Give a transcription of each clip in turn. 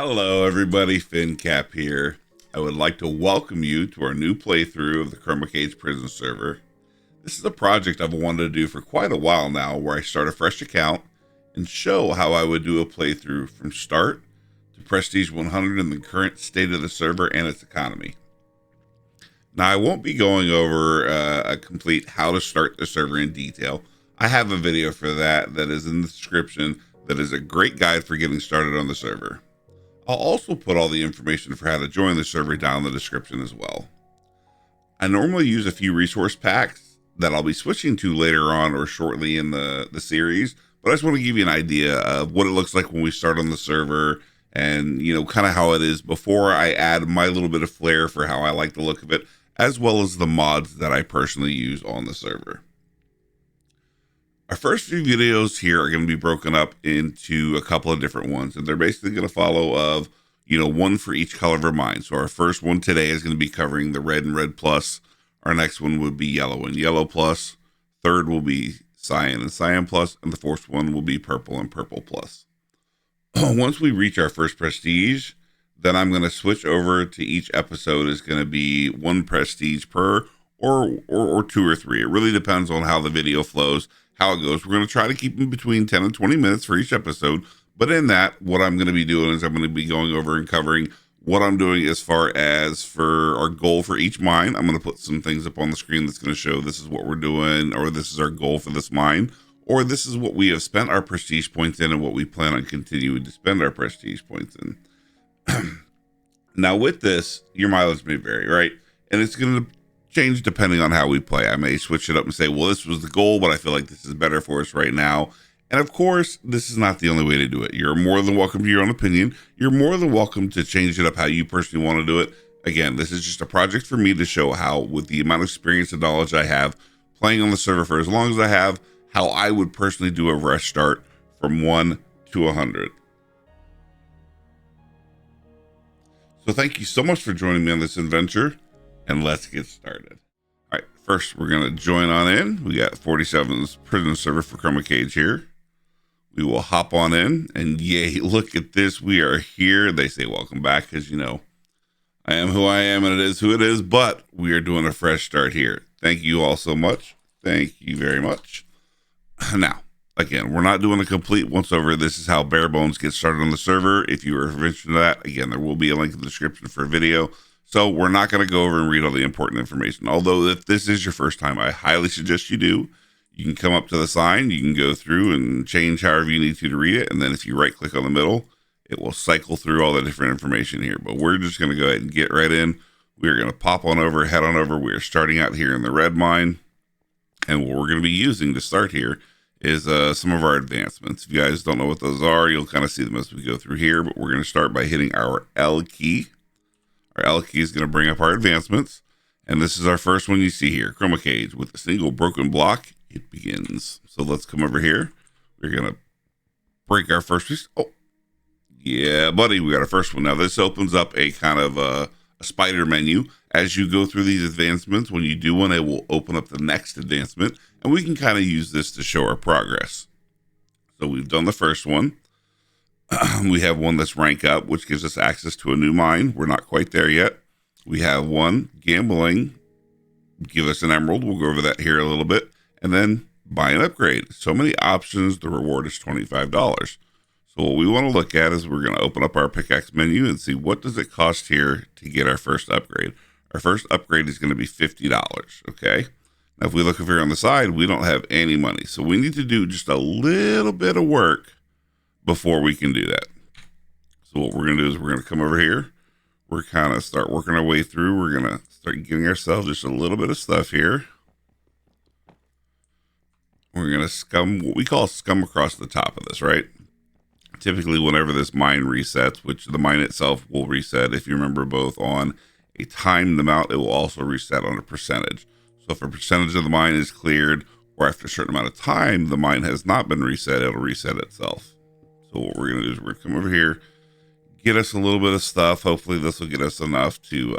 Hello everybody, FinnCapp here. I would like to welcome you to our new playthrough of the ChromaCage prison server. This is a project I've wanted to do for quite a while now, where I start a fresh account and show how I would do a playthrough from start to Prestige 100 in the current state of the server and its economy. Now, I won't be going over a complete how to start the server in detail. I have a video for that is in the description that is a great guide for getting started on the server. I'll also put all the information for how to join the server down in the description as well. I normally use a few resource packs that I'll be switching to later on or shortly in the series, but I just want to give you an idea of what it looks like when we start on the server and, kind of how it is before I add my little bit of flair for how I like the look of it, as well as the mods that I personally use on the server. Our first few videos here are going to be broken up into a couple of different ones, and they're basically going to follow of, one for each color of our mine. So our first one today is going to be covering the red and red plus. Our next one would be yellow and yellow plus. Third will be cyan and cyan plus, and the fourth one will be purple and purple plus. Once we reach our first prestige, then I'm going to switch over to each episode is going to be one prestige per or two or three. It really depends on how the video flows, how it goes. We're going to try to keep them between 10 and 20 minutes for each episode. But in that, what I'm going to be doing is I'm going to be going over and covering what I'm doing as far as for our goal for each mine. I'm going to put some things up on the screen that's going to show this is what we're doing, or this is our goal for this mine, or this is what we have spent our prestige points in and what we plan on continuing to spend our prestige points in. Now with this, your mileage may vary, right? And it's going to change depending on how we play. I may switch it up and say, well, this was the goal, but I feel like this is better for us right now. And of course, this is not the only way to do it. You're more than welcome to your own opinion. You're more than welcome to change it up how you personally want to do it. Again, this is just a project for me to show how, with the amount of experience and knowledge I have playing on the server for as long as I have, how I would personally do a fresh start from 1 to 100. So thank you so much for joining me on this adventure, and let's get started. All right, first we're going to join on in. We got 47's prison server for ChromaCage here. We will hop on in, and yay, look at this. We are here. They say welcome back because, I am who I am and it is who it is, but we are doing a fresh start here. Thank you all so much. Thank you very much. Now, again, we're not doing a complete once over. This is how bare bones gets started on the server. If you are interested in that, again, there will be a link in the description for a video. So we're not going to go over and read all the important information. Although if this is your first time, I highly suggest you do. You can come up to the sign. You can go through and change however you need to read it. And then if you right click on the middle, it will cycle through all the different information here. But we're just going to go ahead and get right in. We're going to pop on over, head on over. We are starting out here in the red mine. And what we're going to be using to start here is some of our advancements. If you guys don't know what those are, you'll kind of see them as we go through here. But we're going to start by hitting our L key. Our L key is going to bring up our advancements. And this is our first one you see here, ChromaCage. With a single broken block, it begins. So let's come over here. We're going to break our first piece. Oh, yeah, buddy, we got our first one. Now, this opens up a kind of a spider menu. As you go through these advancements, when you do one, it will open up the next advancement. And we can kind of use this to show our progress. So we've done the first one. We have one that's rank up, which gives us access to a new mine. We're not quite there yet. We have one, gambling, give us an emerald. We'll go over that here a little bit. And then buy an upgrade. So many options. The reward is $25. So what we want to look at is we're going to open up our pickaxe menu and see what does it cost here to get our first upgrade. Our first upgrade is going to be $50. Okay. Now, if we look over here on the side, we don't have any money. So we need to do just a little bit of work before we can do that. So what we're going to do is we're going to come over here. We're kind of start working our way through. We're going to start giving ourselves just a little bit of stuff here. We're going to scum, what we call scum across the top of this, right? Typically, whenever this mine resets, which the mine itself will reset, if you remember both on a timed amount, it will also reset on a percentage. So if a percentage of the mine is cleared, or after a certain amount of time, the mine has not been reset, it'll reset itself. So what we're going to do is we're going to come over here, get us a little bit of stuff. Hopefully this will get us enough to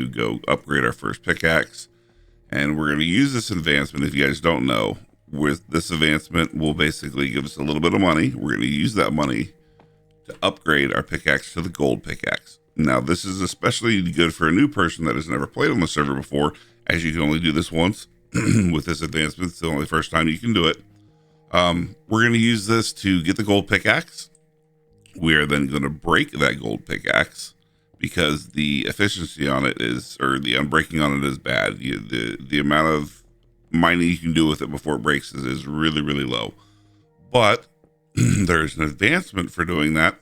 go upgrade our first pickaxe. And we're going to use this advancement. If you guys don't know, with this advancement will basically give us a little bit of money. We're going to use that money to upgrade our pickaxe to the gold pickaxe. Now, this is especially good for a new person that has never played on the server before, as you can only do this once with this advancement. It's the only first time you can do it. We're going to use this to get the gold pickaxe. We are then going to break that gold pickaxe because the efficiency on it is, or the unbreaking on it is bad. The amount of mining you can do with it before it breaks is really, really low. But there's an advancement for doing that.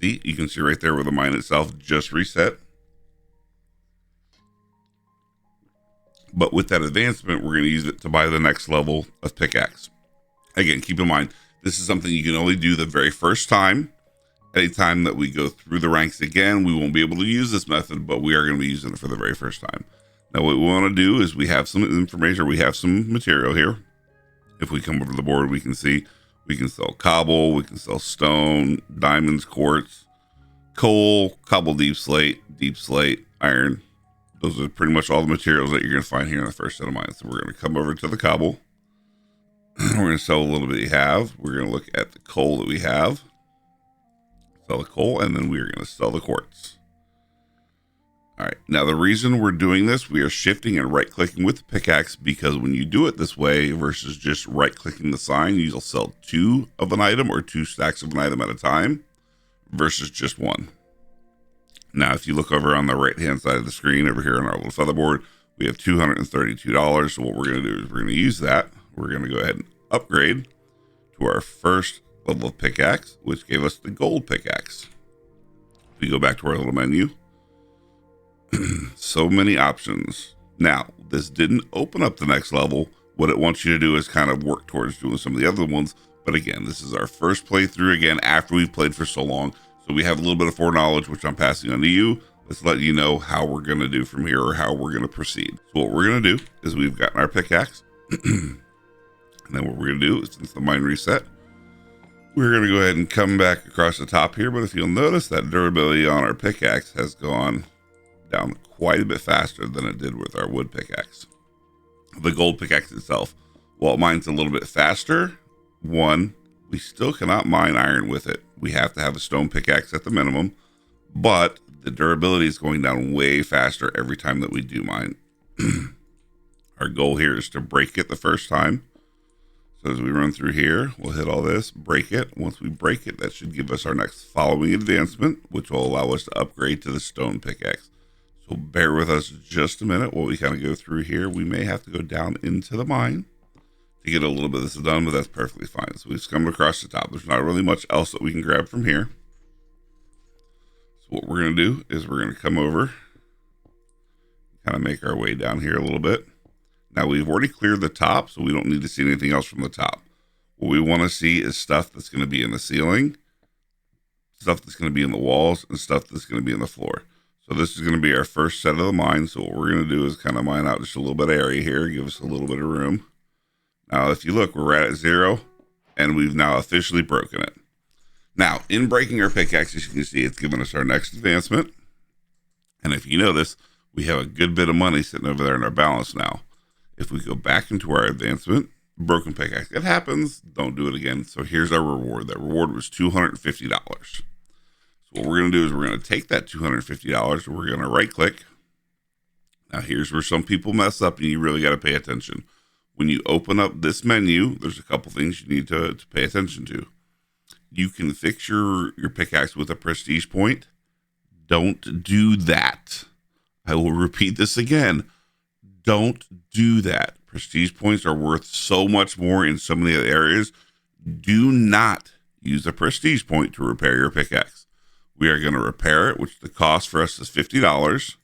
See, you can see right there where the mine itself just reset. But with that advancement, we're going to use it to buy the next level of pickaxe. Again, keep in mind, this is something you can only do the very first time. Anytime that we go through the ranks again, we won't be able to use this method, but we are going to be using it for the very first time. Now, what we want to do is we have some information, we have some material here. If we come over to the board, we can see we can sell cobble, we can sell stone, diamonds, quartz, coal, cobble, deep slate, iron. Those are pretty much all the materials that you're going to find here in the first set of mines. So we're going to come over to the cobble. We're going to sell a little bit we have. We're going to look at the coal that we have. Sell the coal, and then we're going to sell the quartz. All right. Now, the reason we're doing this, we are shifting and right-clicking with the pickaxe because when you do it this way versus just right-clicking the sign, you'll sell 2 of an item or 2 stacks of an item at a time versus just 1. Now, if you look over on the right-hand side of the screen over here on our little feather board, we have $232. So what we're going to do is we're going to use that. We're going to go ahead and upgrade to our first level of pickaxe, which gave us the gold pickaxe. If we go back to our little menu, so many options. Now, this didn't open up the next level. What it wants you to do is kind of work towards doing some of the other ones. But again, this is our first playthrough again after we've played for so long. So we have a little bit of foreknowledge, which I'm passing on to you. Let's let you know how we're going to do from here or how we're going to proceed. So what we're going to do is we've gotten our pickaxe. And then what we're going to do is, since the mine reset, we're going to go ahead and come back across the top here. But if you'll notice, that durability on our pickaxe has gone down quite a bit faster than it did with our wood pickaxe. The gold pickaxe itself, while it mines a little bit faster, one, we still cannot mine iron with it. We have to have a stone pickaxe at the minimum, but the durability is going down way faster every time that we do mine. Our goal here is to break it the first time. So as we run through here, we'll hit all this, break it. Once we break it, that should give us our next following advancement, which will allow us to upgrade to the stone pickaxe. So bear with us just a minute while we kind of go through here. We may have to go down into the mine to get a little bit of this done, but that's perfectly fine. So we've come across the top. There's not really much else that we can grab from here. So what we're going to do is we're going to come over, kind of make our way down here a little bit. Now we've already cleared the top, so we don't need to see anything else from the top. What we want to see is stuff that's going to be in the ceiling, stuff that's going to be in the walls, and stuff that's going to be in the floor. So this is going to be our first set of the mine. So what we're going to do is kind of mine out just a little bit of area here, give us a little bit of room. Now, if you look, we're right at 0, and we've now officially broken it. Now, in breaking our pickaxe, as you can see, it's given us our next advancement. And if you notice, we have a good bit of money sitting over there in our balance now. If we go back into our advancement, broken pickaxe, it happens. Don't do it again. So here's our reward. That reward was $250. So what we're going to do is we're going to take that $250. We're going to right click. Now here's where some people mess up and you really got to pay attention. When you open up this menu, there's a couple things you need to pay attention to. You can fix your pickaxe with a prestige point. Don't do that. I will repeat this again. Don't do that. Prestige points are worth so much more in so many other areas. Do not use a prestige point to repair your pickaxe. We are going to repair it, which the cost for us is $50.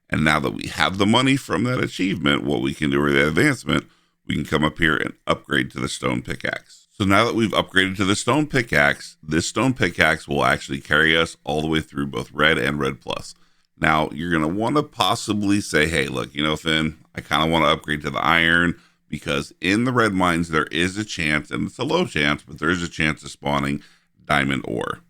And now that we have the money from that achievement, what we can do with the advancement, we can come up here and upgrade to the stone pickaxe. So now that we've upgraded to the stone pickaxe, this stone pickaxe will actually carry us all the way through both red and red plus. Now, you're going to want to possibly say, hey, look, you know, Finn, I kind of want to upgrade to the iron because in the red mines, there is a chance, and it's a low chance, but there is a chance of spawning diamond ore.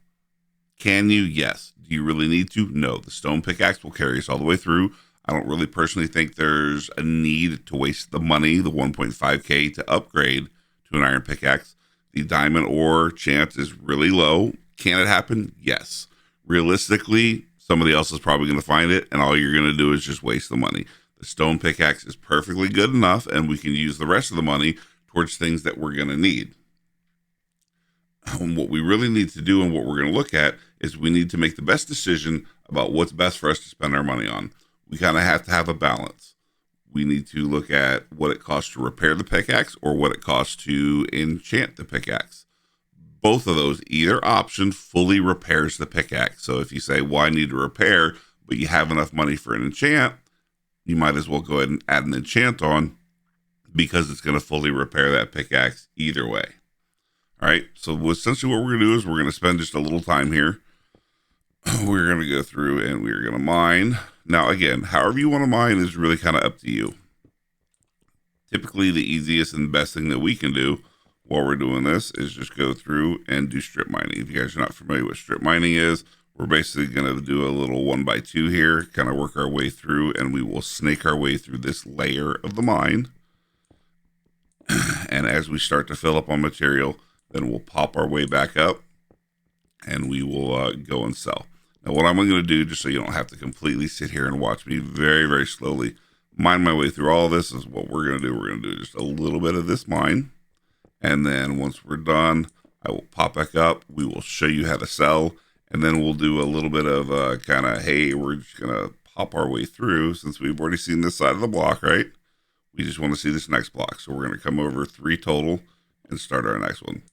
Can you? Yes. Do you really need to? No. The stone pickaxe will carry us all the way through. I don't really personally think there's a need to waste the money, the 1.5K, to upgrade to an iron pickaxe. The diamond ore chance is really low. Can it happen? Yes. Realistically, somebody else is probably going to find it, and all you're going to do is just waste the money. The stone pickaxe is perfectly good enough, and we can use the rest of the money towards things that we're going to need. And what we really need to do and what we're going to look at is we need to make the best decision about what's best for us to spend our money on. We kind of have to have a balance. We need to look at what it costs to repair the pickaxe or what it costs to enchant the pickaxe. Both of those, either option fully repairs the pickaxe. So if you say, well, I need to repair, but you have enough money for an enchant, you might as well go ahead and add an enchant on because it's going to fully repair that pickaxe either way. All right, so essentially what we're going to do is we're going to spend just a little time here. We're going to go through and we're going to mine. Now, again, however you want to mine is really kind of up to you. Typically, the easiest and best thing that we can do while we're doing this is just go through and do strip mining. If you guys are not familiar with what strip mining is, we're basically going to do a little 1x2 here, kind of work our way through, and we will snake our way through this layer of the mine. And as we start to fill up on material, then we'll pop our way back up and we will go and sell. Now, what I'm going to do, just so you don't have to completely sit here and watch me very, very slowly mine my way through all of this, is what we're going to do. We're going to do just a little bit of this mine. And then once we're done, I will pop back up. We will show you how to sell. And then we'll do a little bit of kind of, hey, we're just going to pop our way through since we've already seen this side of the block, right? We just want to see this next block. So we're going to come over 3 total and start our next one.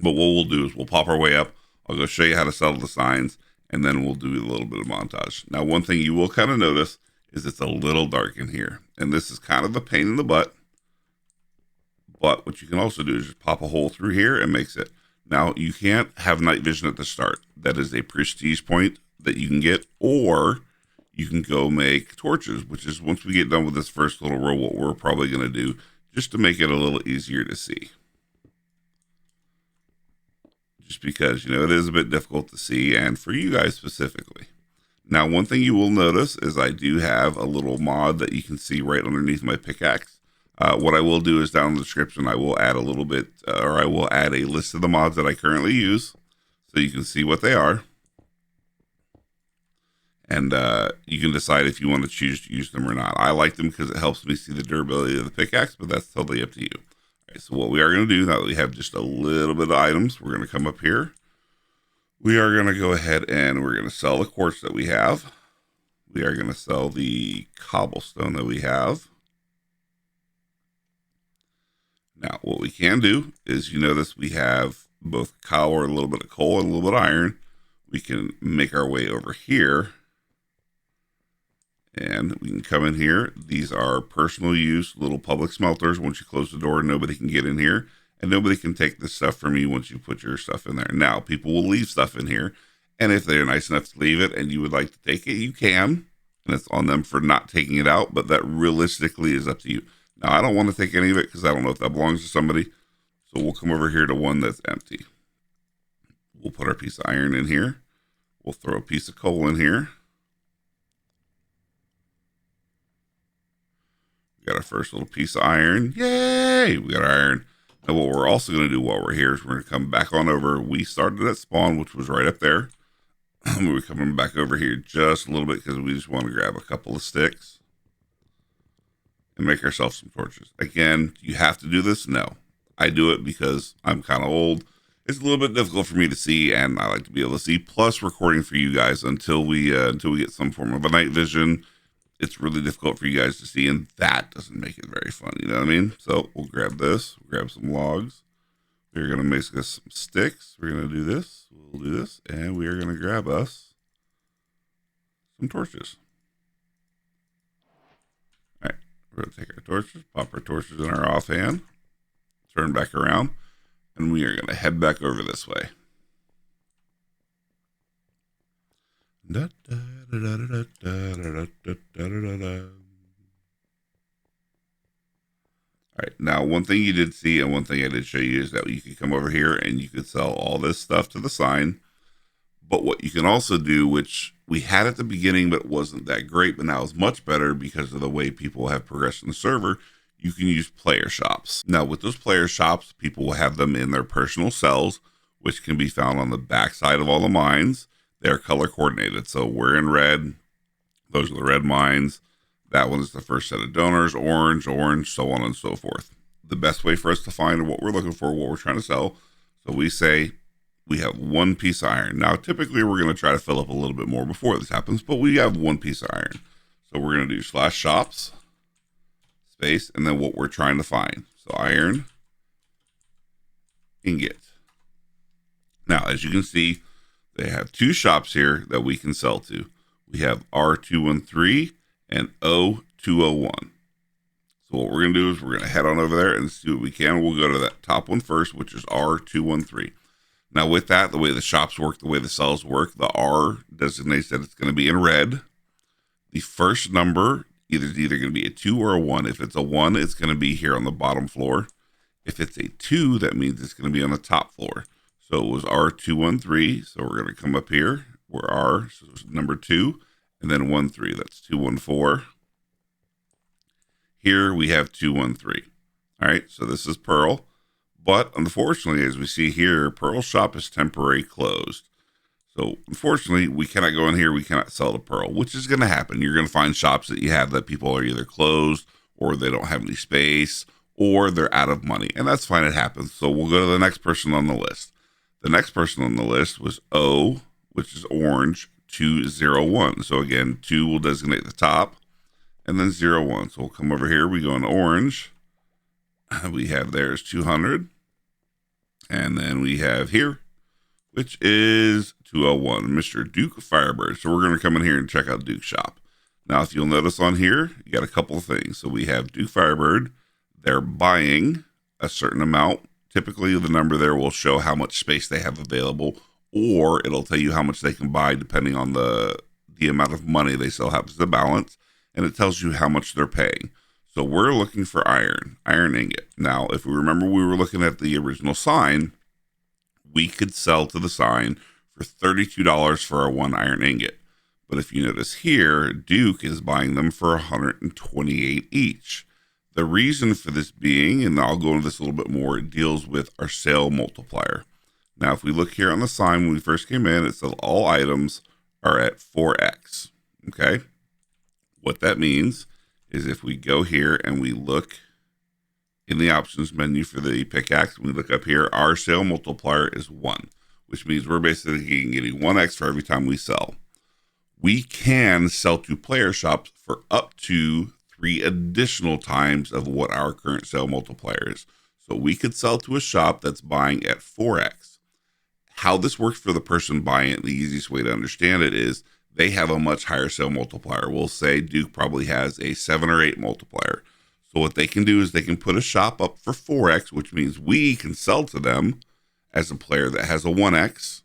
But what we'll do is we'll pop our way up. I'll go show you how to sell the signs, and then we'll do a little bit of montage. Now, one thing you will kind of notice is it's a little dark in here. And this is kind of a pain in the butt. But what you can also do is just pop a hole through here and mix it. Now, you can't have night vision at the start. That is a prestige point that you can get, or you can go make torches, which is once we get done with this first little row, what we're probably going to do just to make it a little easier to see. Just because, you know, it is a bit difficult to see, and for you guys specifically. Now, one thing you will notice is I do have a little mod that you can see right underneath my pickaxe. What I will do is down in the description, I will add a little bit, or I will add a list of the mods that I currently use, so you can see what they are. And you can decide if you want to choose to use them or not. I like them because it helps me see the durability of the pickaxe, but that's totally up to you. Okay, so what we are going to do, now that we have just a little bit of items, we're going to come up here. We are going to go ahead and we're going to sell the quartz that we have. We are going to sell the cobblestone that we have. Now, what we can do is, you notice we have both coal, or a little bit of coal and a little bit of iron. We can make our way over here. And we can come in here. These are personal use little public smelters. Once you close the door, nobody can get in here. And nobody can take this stuff from you once you put your stuff in there. Now, people will leave stuff in here. And if they're nice enough to leave it and you would like to take it, you can. And it's on them for not taking it out. But that realistically is up to you. Now, I don't want to take any of it because I don't know if that belongs to somebody. So we'll come over here to one that's empty. We'll put our piece of iron in here. We'll throw a piece of coal in here. We got our first little piece of iron. Yay! We got our iron. Now, what we're also going to do while we're here is we're going to come back on over. We started at spawn, which was right up there. We're coming back over here just a little bit because we just want to grab a couple of sticks and make ourselves some torches. Again, do you have to do this? No. I do it because I'm kind of old. It's a little bit difficult for me to see, and I like to be able to see. Plus, recording for you guys until we get some form of a night vision. It's really difficult for you guys to see, and that doesn't make it very fun. You know what I mean? So we'll grab this. We'll grab some logs. We're going to make us some sticks. We're going to do this. We'll do this, and we are going to grab us some torches. All right. We're going to take our torches, pop our torches in our offhand, turn back around, and we are going to head back over this way. All right, now one thing you did see and one thing I did show you is that you could come over here and you could sell all this stuff to the sign, But what you can also do, which we had at the beginning, but it wasn't that great, but now is much better because of the way people have progressed in the server, you can use player shops. Now, with those player shops, people will have them in their personal cells, which can be found on the back side of all the mines. They're color coordinated. So we're in red. Those are the red mines. That one is the first set of donors, orange, orange, so on and so forth. The best way for us to find what we're looking for, what we're trying to sell. So we say we have one piece of iron. Now, typically we're going to try to fill up a little bit more before this happens, but we have one piece of iron. So we're going to do /shops, space, and then what we're trying to find. So iron, ingot. Now, as you can see, they have two shops here that we can sell to. We have R213 and O201. So what we're going to do is we're going to head on over there and see what we can. We'll go to that top one first, which is R213. Now with that, the way the shops work, the way the cells work, the R designates that it's going to be in red. The first number is either going to be a 2 or a 1. If it's a 1, it's going to be here on the bottom floor. If it's a 2, that means it's going to be on the top floor. So it was R213. So we're going to come up here. We're R, so it's number 2, and then 13. That's 214. Here we have 213. All right, so this is Pearl. But unfortunately, as we see here, Pearl's shop is temporarily closed. So unfortunately, we cannot go in here. We cannot sell to Pearl, which is going to happen. You're going to find shops that you have that people are either closed or they don't have any space or they're out of money. And that's fine. It happens. So we'll go to the next person on the list. The next person on the list was O, which is orange, 201. So again, 2 will designate the top and then 01. So we'll come over here. We go in orange. We have there's 200. And then we have here, which is 201, Mr. Duke Firebird. So we're going to come in here and check out Duke's shop. Now, if you'll notice on here, you got a couple of things. So we have Duke Firebird. They're buying a certain amount. Typically, the number there will show how much space they have available, or it'll tell you how much they can buy depending on the amount of money they still have as the balance, and it tells you how much they're paying. So we're looking for iron ingot. Now, if we remember, we were looking at the original sign. We could sell to the sign for $32 for our 1 iron ingot. But if you notice here, Duke is buying them for 128 each. The reason for this being, and I'll go into this a little bit more, it deals with our sale multiplier. Now, if we look here on the sign, when we first came in, it says all items are at 4x. Okay. What that means is if we go here and we look in the options menu for the pickaxe, we look up here, our sale multiplier is 1, which means we're basically getting 1x for every time we sell. We can sell to player shops for up to 3 additional times of what our current sale multiplier is. So we could sell to a shop that's buying at 4x. How this works for the person buying it, the easiest way to understand it is they have a much higher sale multiplier. We'll say Duke probably has a 7 or 8 multiplier. So what they can do is they can put a shop up for 4x, which means we can sell to them as a player that has a 1x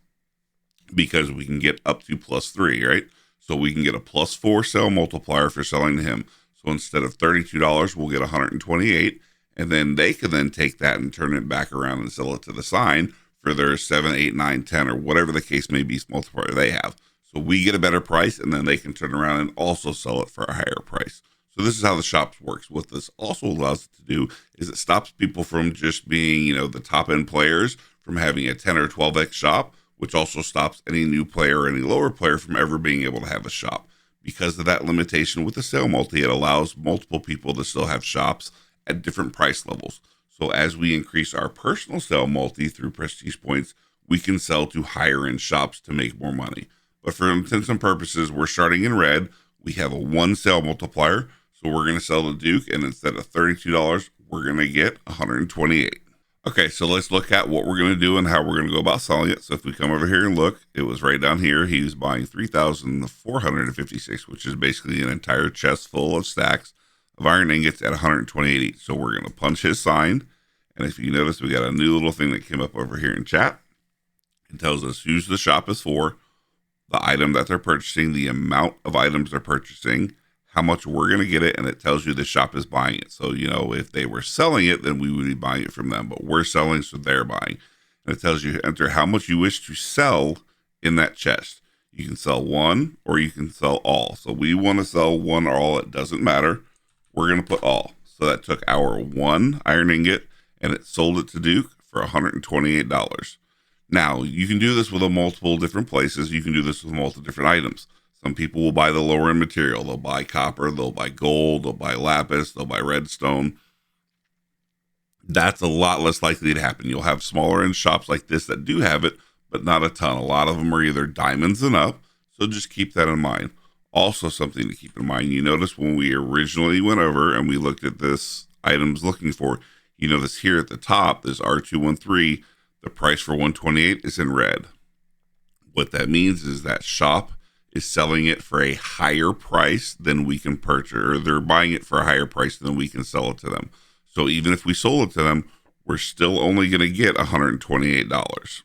because we can get up to +3, right? So we can get a +4 sale multiplier for selling to him. So instead of $32, we'll get 128, and then they can then take that and turn it back around and sell it to the sign for their 7, 8, 9, 10, or whatever the case may be multiplier they have. So we get a better price, and then they can turn around and also sell it for a higher price. So this is how the shops works. What this also allows it to do is it stops people from just being, the top end players from having a 10 or 12x shop, which also stops any new player or any lower player from ever being able to have a shop. Because of that limitation with the sale multi, it allows multiple people to still have shops at different price levels. So as we increase our personal sale multi through prestige points, we can sell to higher end shops to make more money. But for intents and purposes, we're starting in red. We have a 1 sale multiplier. So we're going to sell to Duke, and instead of $32, we're going to get 128. Okay, so let's look at what we're going to do and how we're going to go about selling it. So if we come over here and look, it was right down here. He was buying 3,456, which is basically an entire chest full of stacks of iron ingots at 128 each. So we're going to punch his sign. And if you notice, we got a new little thing that came up over here in chat. It tells us who the shop is for, the item that they're purchasing, the amount of items they're purchasing, how much we're going to get it, and it tells you the shop is buying it. So, if they were selling it, then we would be buying it from them, but we're selling, so they're buying. And it tells you to enter how much you wish to sell in that chest. You can sell one or you can sell all. So we want to sell one or all. It doesn't matter. We're going to put all. So that took our one iron ingot and it sold it to Duke for $128. Now, you can do this with multiple different places. You can do this with multiple different items. Some people will buy the lower end material. They'll buy copper, they'll buy gold, they'll buy lapis, they'll buy redstone. That's a lot less likely to happen. You'll have smaller end shops like this that do have it, but not a ton. A lot of them are either diamonds and up, so just keep that in mind. Also, something to keep in mind, you notice when we originally went over and we looked at this items looking for, you notice here at the top, this R213, the price for 128 is in red. What that means is that shop is selling it for a higher price than we can purchase, or they're buying it for a higher price than we can sell it to them. So even if we sold it to them, we're still only going to get $128,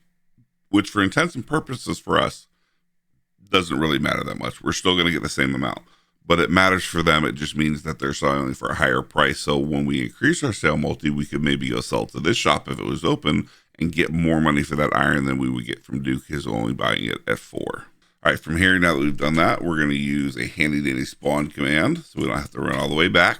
which for intents and purposes for us doesn't really matter that much. We're still going to get the same amount, but it matters for them. It just means that they're selling for a higher price. So when we increase our sale multi, we could maybe go sell to this shop if it was open and get more money for that iron than we would get from Duke, who's only buying it at 4. All right, from here, now that we've done that, we're going to use a handy dandy spawn command so we don't have to run all the way back.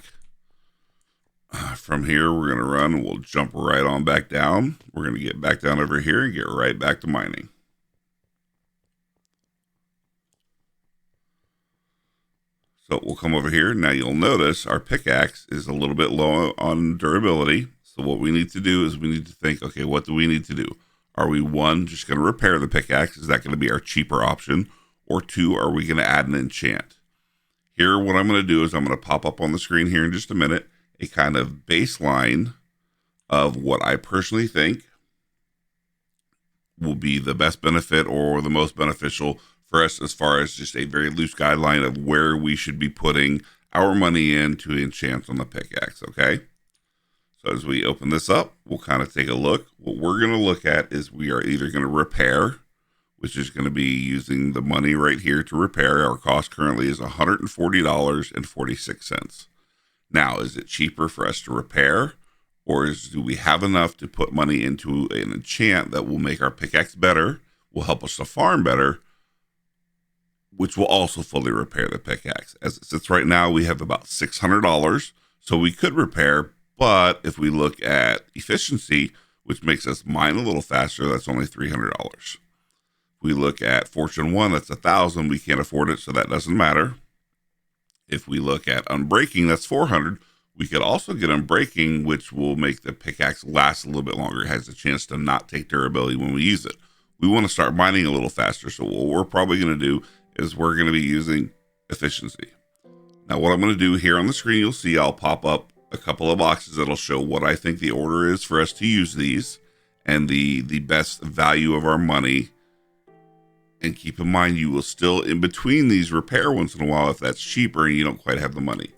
From here, we're going to run and we'll jump right on back down. We're going to get back down over here and get right back to mining. So we'll come over here. Now you'll notice our pickaxe is a little bit low on durability. So what we need to do is we need to think, okay, what do we need to do? Are we, one, just going to repair the pickaxe? Is that going to be our cheaper option? Or two, are we going to add an enchant? Here, what I'm going to do is I'm going to pop up on the screen here in just a minute a kind of baseline of what I personally think will be the best benefit or the most beneficial for us as far as just a very loose guideline of where we should be putting our money in to enchant on the pickaxe, okay? So as we open this up, we'll kind of take a look. What we're going to look at is we are either going to repair, which is going to be using the money right here to repair. Our cost currently is $140.46. Now, is it cheaper for us to repair, or do we have enough to put money into an enchant that will make our pickaxe better, will help us to farm better, which will also fully repair the pickaxe? As it sits right now, we have about $600, so we could repair. But if we look at efficiency, which makes us mine a little faster, that's only $300. If we look at Fortune 1, that's $1,000. We can't afford it, so that doesn't matter. If we look at Unbreaking, that's $400. We could also get Unbreaking, which will make the pickaxe last a little bit longer. It has a chance to not take durability when we use it. We want to start mining a little faster, so what we're probably going to do is we're going to be using efficiency. Now, what I'm going to do here on the screen, you'll see I'll pop up a couple of boxes that'll show what I think the order is for us to use these and the best value of our money. And keep in mind, you will still in between these repair once in a while if that's cheaper and you don't quite have the money.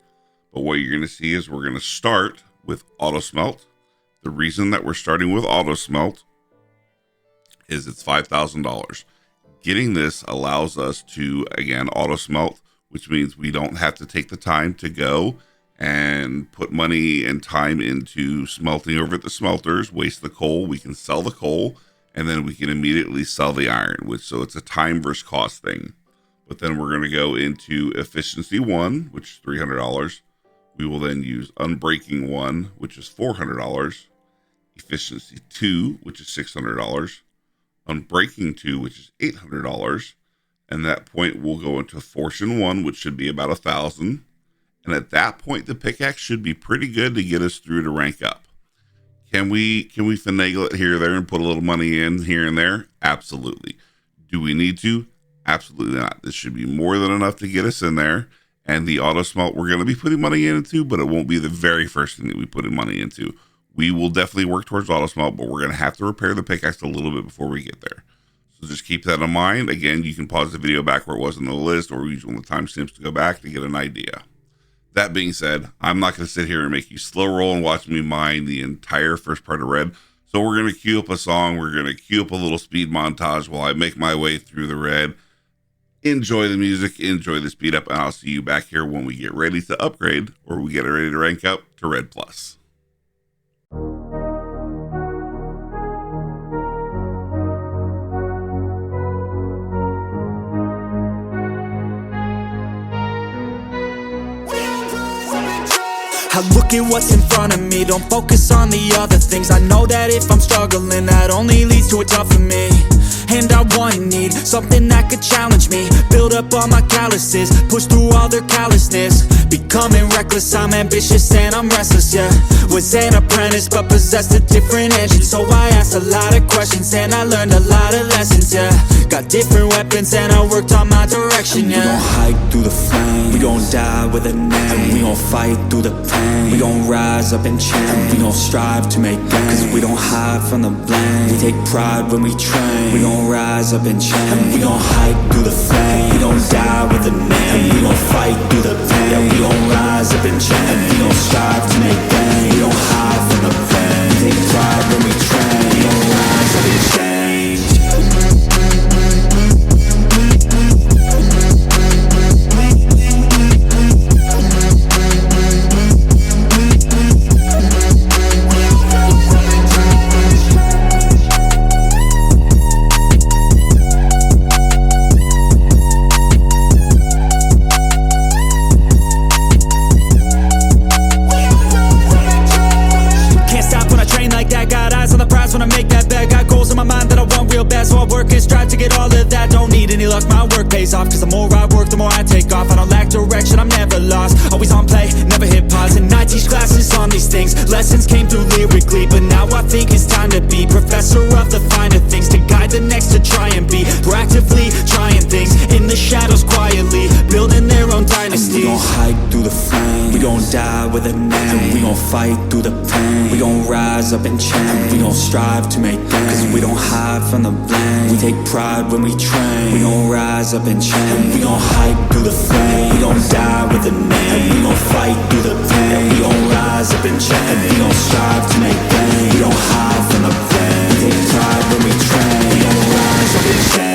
But what you're going to see is we're going to start with auto smelt. The reason that we're starting with auto smelt is it's $5,000. Getting this allows us to, again, auto smelt, which means we don't have to take the time to go and put money and time into smelting over at the smelters, waste the coal. We can sell the coal, and then we can immediately sell the iron, so it's a time versus cost thing. But then we're going to go into efficiency 1, which is $300. We will then use unbreaking 1, which is $400. Efficiency 2, which is $600. Unbreaking 2, which is $800. And at that point, we'll go into Fortune 1, which should be about $1,000. And at that point, the pickaxe should be pretty good to get us through to rank up. Can we finagle it here or there and put a little money in here and there? Absolutely. Do we need to? Absolutely not. This should be more than enough to get us in there. And the auto smelt we're going to be putting money into, but it won't be the very first thing that we put in money into. We will definitely work towards auto smelt, but we're going to have to repair the pickaxe a little bit before we get there. So just keep that in mind. Again, you can pause the video back where it was in the list or use one of the timestamps to go back to get an idea. That being said, I'm not going to sit here and make you slow roll and watch me mine the entire first part of red. So we're going to queue up a song. We're going to queue up a little speed montage while I make my way through the red. Enjoy the music, enjoy the speed up, and I'll see you back here when we get ready to upgrade or we get ready to rank up to Red Plus. I look at what's in front of me, don't focus on the other things. I know that if I'm struggling, that only leads to a tough for me. And I want and need something that could challenge me, build up all my calluses, push through all their callousness. Becoming reckless, I'm ambitious and I'm restless, yeah. Was an apprentice but possessed a different engine, so I asked a lot of questions and I learned a lot of lessons, yeah. Got different weapons and I worked on my direction, yeah. We gon' hike through the flames, we gon' die with a name, and we gon' fight through the pain. We gon' rise up and change, we gon' strive to make gains, cause we don't hide from the blame. We take pride when we train, we gon' rise up and change, and we gon' hike through the flame. We gon' die with a name, and we gon' fight through the pain. Yeah, we gon' rise up and change, and we gon' strive to make gains. We don't hide from the pain, we take pride when we train. We gon' rise up and change. When I make that bet, got goals in my mind that I want real bad, so I work and strive to get all of that. Don't need any luck, my work pays off, cause the more I work, the more I take off. I don't lack direction, I'm never lost, always on play, never hit pause. And I teach classes on these things, lessons came through lyrically, but now I think it's time to be professor of the finer things, to guide the next, to try and be proactively trying things in the shadows quietly, building their own dynasties. We gon' hike through the flames, we gon' die with a name, and we gon' fight through the pain. We gon' rise up and change, we gon' strive to make gains, cause we don't hide from the blame. We take pride when we train, we gon' rise up and change. We gon' hike through the flame, we gon' die with a name. We gon' fight through the pain, we gon' rise up and change. We gon' strive to make gains, we don't hide from the blame. We take pride when we train, we gon' rise up and change.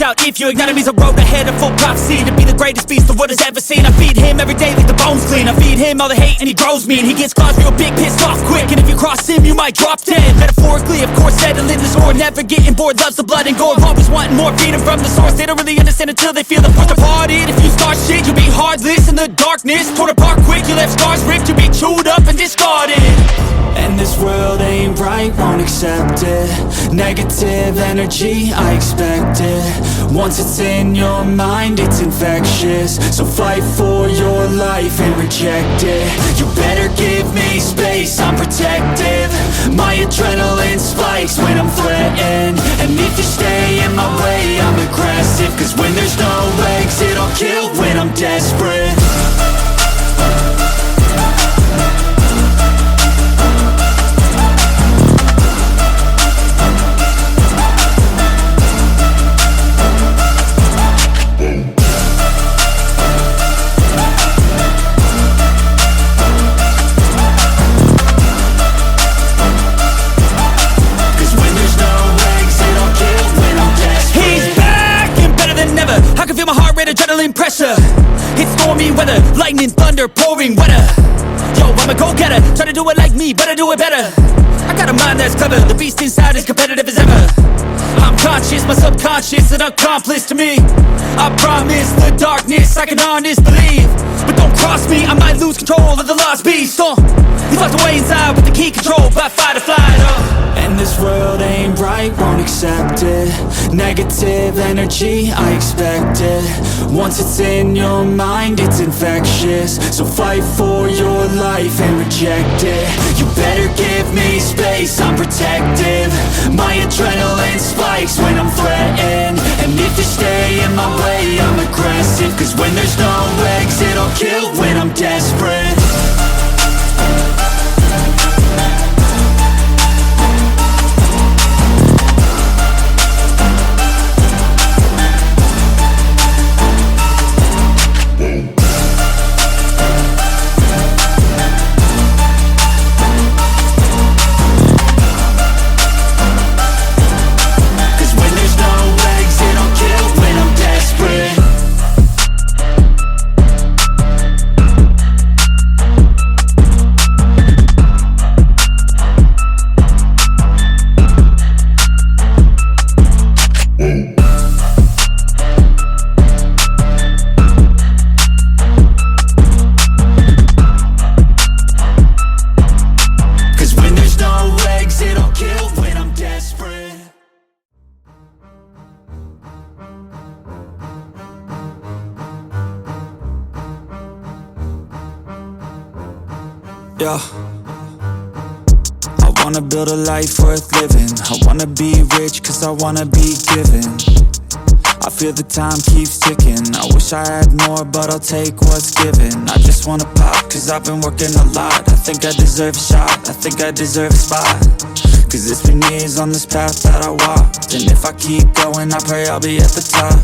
Out if you ignite me's a road ahead of full prophecy, to be the greatest beast the world has ever seen. I feed him every day like the bones clean, I feed him all the hate and he grows me, and he gets claws real big, pissed off quick, and if you cross him you might drop dead. Metaphorically of course settling the score, never getting bored, loves the blood and gore, always wanting more, feeding from the source. They don't really understand until they feel the force departed. If you start shit you'll be heartless in the darkness, torn apart quick, you left scars ripped, you'll be chewed up and discarded. And this world ain't right, won't accept it. Negative energy, I expect it. Once it's in your mind, it's infectious. So fight for your life and reject it. You better give me space, I'm protective. My adrenaline spikes when I'm threatened, and if you stay in my way, I'm aggressive. Cause when there's no exit, I'll kill when I'm desperate. Adrenaline pressure, it's stormy weather, lightning, thunder, pouring weather. Yo, I'm a go-getter, try to do it like me, but I do it better. I got a mind that's clever, the beast inside is competitive as ever. I'm conscious, my subconscious, an accomplice to me. I promise the darkness, I can honest believe. But don't cross me, I might lose control of the lost beast. He's locked away inside with the key controlled by fight or flight. And this world ain't right, won't accept it. Negative energy, I expect it. Once it's in your mind, it's infectious. So fight for your life and reject it. You better give me space, I'm protective. My adrenaline spikes when I'm threatened. And if you stay in my way, I'm aggressive. Cause when there's no exit, I'll kill when I'm desperate. Yeah. I wanna build a life worth living. I wanna be rich cause I wanna be given. I feel the time keeps ticking. I wish I had more but I'll take what's given. I just wanna pop cause I've been working a lot. I think I deserve a shot, I think I deserve a spot. Cause it's been years on this path that I walked. And if I keep going I pray I'll be at the top.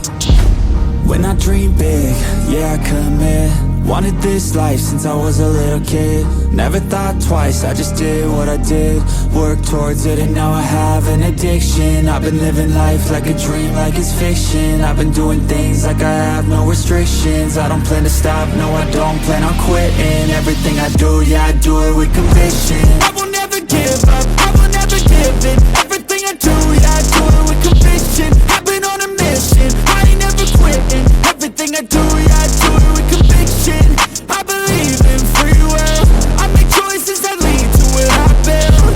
When I dream big, yeah I commit. Wanted this life since I was a little kid. Never thought twice, I just did what I did. Worked towards it and now I have an addiction. I've been living life like a dream, like it's fiction. I've been doing things like I have no restrictions. I don't plan to stop, no I don't plan on quitting. Everything I do, yeah I do it with conviction. I will never give up, I will never give in. Everything I do, yeah I do it with conviction. I've been on a mission, I ain't never quitting. Everything I do, yeah I do it with conviction. I believe in free will. I make choices that lead to what I build.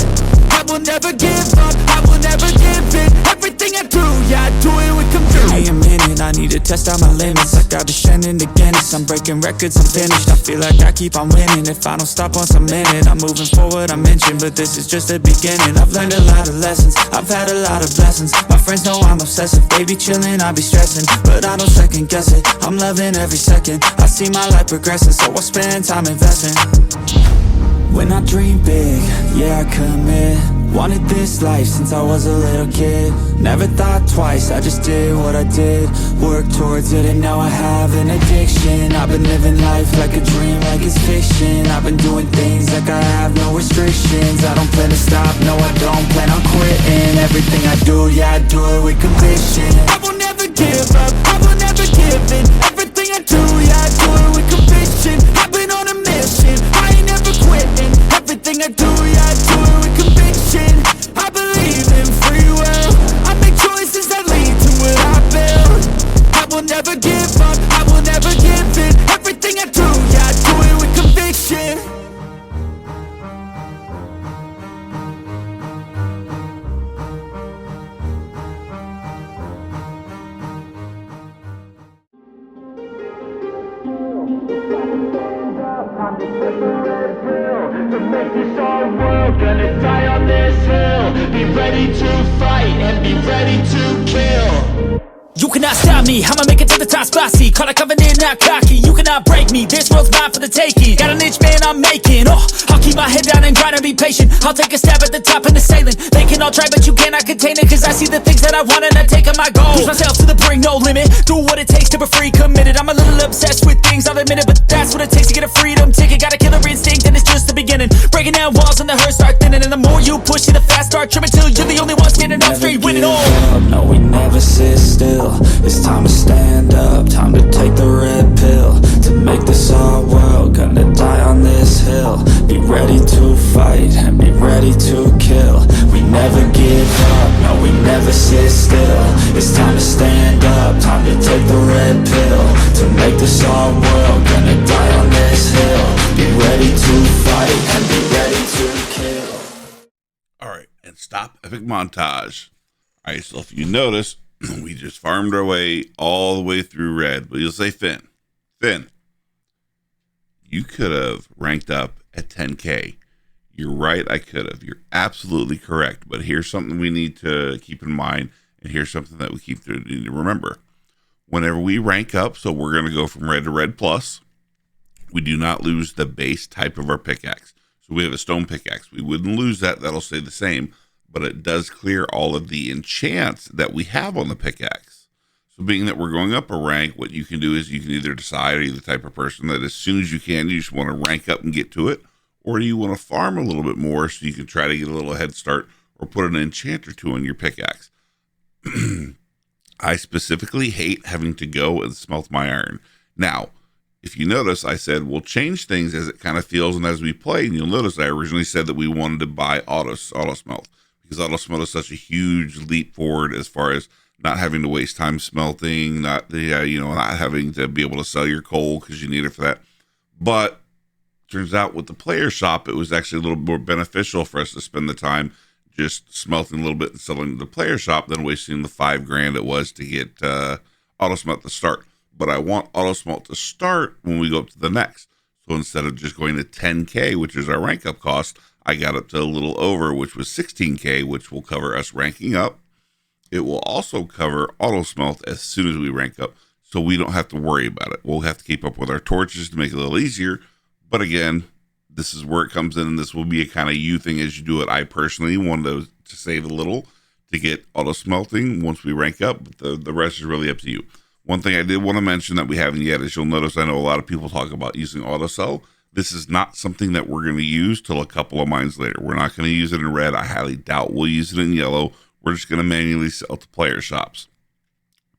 I will never give up, I will never give in. Everything I do, yeah I do it with conviction. Give me a minute, I need to test out my limits. I got descending to Guinness, I'm breaking records, I'm finished. I feel like I keep on winning. If I don't stop once a minute, I'm moving forward, I mentioned. But this is just the beginning. I've learned a lot of lessons, I've had a lot of blessings. My friends know I'm obsessive, they be chilling, I be stressing. But I don't second guess it, I'm loving every second. I see my life progressing, so I spend time investing. When I dream big, yeah I commit. Wanted this life since I was a little kid. Never thought twice, I just did what I did. Worked towards it and now I have an addiction. I've been living life like a dream, like it's fiction. I've been doing things like I have no restrictions. I don't plan to stop, no I don't plan on quitting. Everything I do, yeah I do it with conviction. I will never give up, I will never give in. Everything I do, yeah I do it with conviction. I've been on a mission, I ain't never quitting. Everything I do, yeah I do it with conviction. I believe in free will. I make choices that lead to what I build. I will never give up, I will never give in. Everything I do, yeah I do it with conviction. To make this our world, gonna die on this hill. Be ready to fight and be ready to kill. You cannot stop me, I'ma make it to the top spicy. Call it covenant, not cocky. You cannot break me, this world's mine for the taking. Got an itch, man, I'm making. Oh, I'll keep my head down and grind and be patient. I'll take a stab at the top and the sailing. They can all try, but you cannot contain it. Cause I see the things that I want and I take on my goal. Push myself to the brink, no limit. Do what it takes to be free, committed. I'm a little obsessed with things, I'll admit it. But that's what it takes to get a freedom ticket. Got a killer instinct and it's just the beginning. Breaking down walls and the hurt start thinning. And the more you push it, the fast start trimming. Till you're the only one standing up straight, winning all. No, we never sit still. It's time to stand up, time to take the red pill. To make this our world, gonna die on this hill. Be ready to fight and be ready to kill. We never give up, no we never sit still. It's time to stand up, time to take the red pill. To make this our world, gonna die on this hill. Be ready to fight and be ready to kill. All right, and stop epic montage. All right, so if you notice, we just farmed our way all the way through red. But you'll say, Finn, you could have ranked up at 10K. You're right, I could have. You're absolutely correct. But here's something we need to keep in mind, and here's something that we need to remember. Whenever we rank up, so we're going to go from red to red plus, we do not lose the base type of our pickaxe. So we have a stone pickaxe. We wouldn't lose that. That'll stay the same. But it does clear all of the enchants that we have on the pickaxe. So being that we're going up a rank, what you can do is you can either decide, are you the type of person that as soon as you can, you just want to rank up and get to it, or do you want to farm a little bit more so you can try to get a little head start or put an enchant or two on your pickaxe. I specifically hate having to go and smelt my iron. Now, if you notice, I said we'll change things as it kind of feels and as we play, and you'll notice I originally said that we wanted to buy auto smelt. Because auto smelt is such a huge leap forward as far as not having to waste time smelting, not having to be able to sell your coal because you need it for that. But turns out with the player shop, it was actually a little more beneficial for us to spend the time just smelting a little bit and selling to the player shop than wasting the $5,000 it was to get auto smelt to start. But I want auto smelt to start when we go up to the next. So instead of just going to 10K, which is our rank up cost, I got up to a little over, which was 16K, which will cover us ranking up. It will also cover auto smelt as soon as we rank up, so we don't have to worry about it. We'll have to keep up with our torches to make it a little easier. But again, this is where it comes in, and this will be a kind of you thing as you do it. I personally wanted to save a little to get auto smelting once we rank up, but the rest is really up to you. One thing I did want to mention that we haven't yet is you'll notice I know a lot of people talk about using auto sell. This is not something that we're going to use till a couple of mines later. We're not going to use it in red. I highly doubt we'll use it in yellow. We're just going to manually sell to player shops,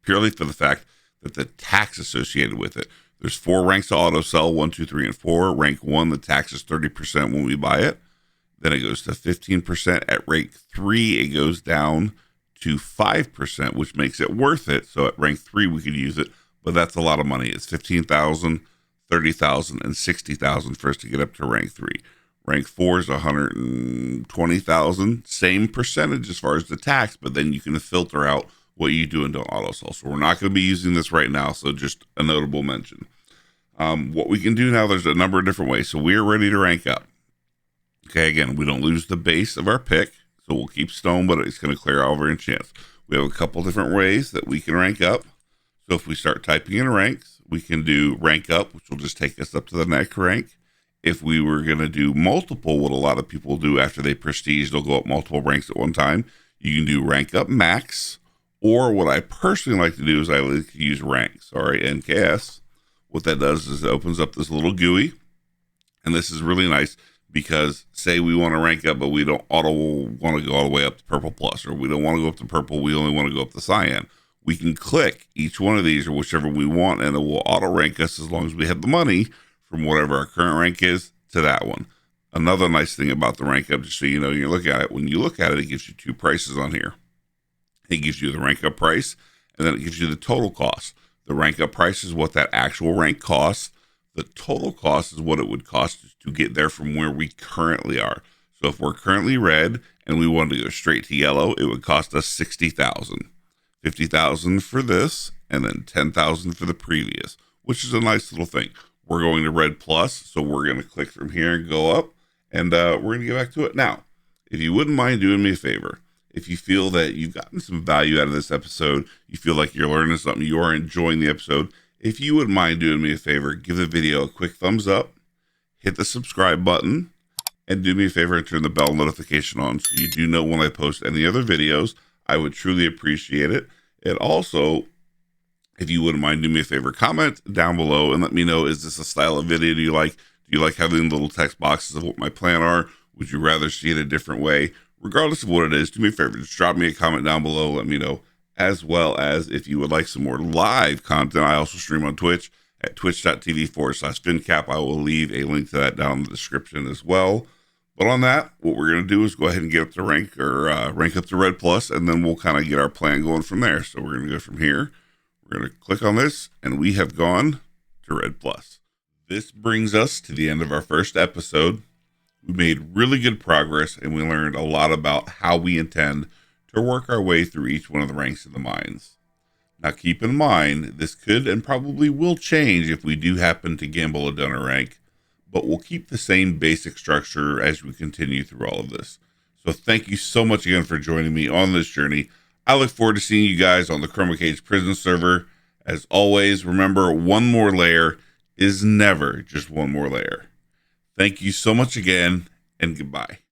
purely for the fact that the tax associated with it. There's 4 ranks of auto sell, 1, 2, 3, and 4. Rank 1, the tax is 30% when we buy it. Then it goes to 15%. At rank 3, it goes down to 5%, which makes it worth it. So at rank 3, we could use it, but that's a lot of money. It's 15,000, 30,000, and 60,000 for us to get up to rank 3. Rank 4 is 120,000, same percentage as far as the tax, but then you can filter out what you do and don't auto sell. So we're not going to be using this right now, so just a notable mention. What we can do now, there's a number of different ways. So we're ready to rank up. Okay, again, we don't lose the base of our pick, so we'll keep stone, but it's going to clear all of our enchants. We have a couple different ways that we can rank up. So if we start typing in ranks, we can do rank up, which will just take us up to the next rank. If we were going to do multiple, what a lot of people do after they prestige, they'll go up multiple ranks at one time. You can do rank up max, or what I personally like to do is I like to use ranks, NKS. What that does is it opens up this little GUI, and this is really nice because say we want to rank up, but we don't auto want to go all the way up to purple plus, or we don't want to go up to purple, we only want to go up to cyan. We can click each one of these or whichever we want, and it will auto rank us as long as we have the money from whatever our current rank is to that one. Another nice thing about the rank up, just so you know, you look at it. When you look at it, it gives you 2 prices on here. It gives you the rank up price, and then it gives you the total cost. The rank up price is what that actual rank costs. The total cost is what it would cost to get there from where we currently are. So if we're currently red and we wanted to go straight to yellow, it would cost us 60,000. 50,000 for this, and then 10,000 for the previous, which is a nice little thing. We're going to red plus, so we're going to click from here and go up, and we're going to get back to it. Now, if you wouldn't mind doing me a favor, if you feel that you've gotten some value out of this episode, you feel like you're learning something, you are enjoying the episode, if you wouldn't mind doing me a favor, give the video a quick thumbs up, hit the subscribe button, and do me a favor and turn the bell notification on so you do know when I post any other videos. I would truly appreciate it. And also, if you wouldn't mind doing me a favor, comment down below and let me know, is this a style of video you like? Do you like having little text boxes of what my plan are? Would you rather see it a different way? Regardless of what it is, do me a favor, just drop me a comment down below, let me know. As well as if you would like some more live content, I also stream on Twitch at twitch.tv/FinnCapp. I will leave a link to that down in the description as well. But on that, what we're going to do is go ahead and get up to rank up to red plus, and then we'll kind of get our plan going from there. So we're going to go from here. We're going to click on this, and we have gone to red plus. This brings us to the end of our first episode. We made really good progress, and we learned a lot about how we intend to work our way through each one of the ranks in the mines. Now keep in mind, this could and probably will change if we do happen to gamble a donor rank, but we'll keep the same basic structure as we continue through all of this. So thank you so much again for joining me on this journey. I look forward to seeing you guys on the ChromaCage Prison server. As always, remember, one more layer is never just one more layer. Thank you so much again, and goodbye.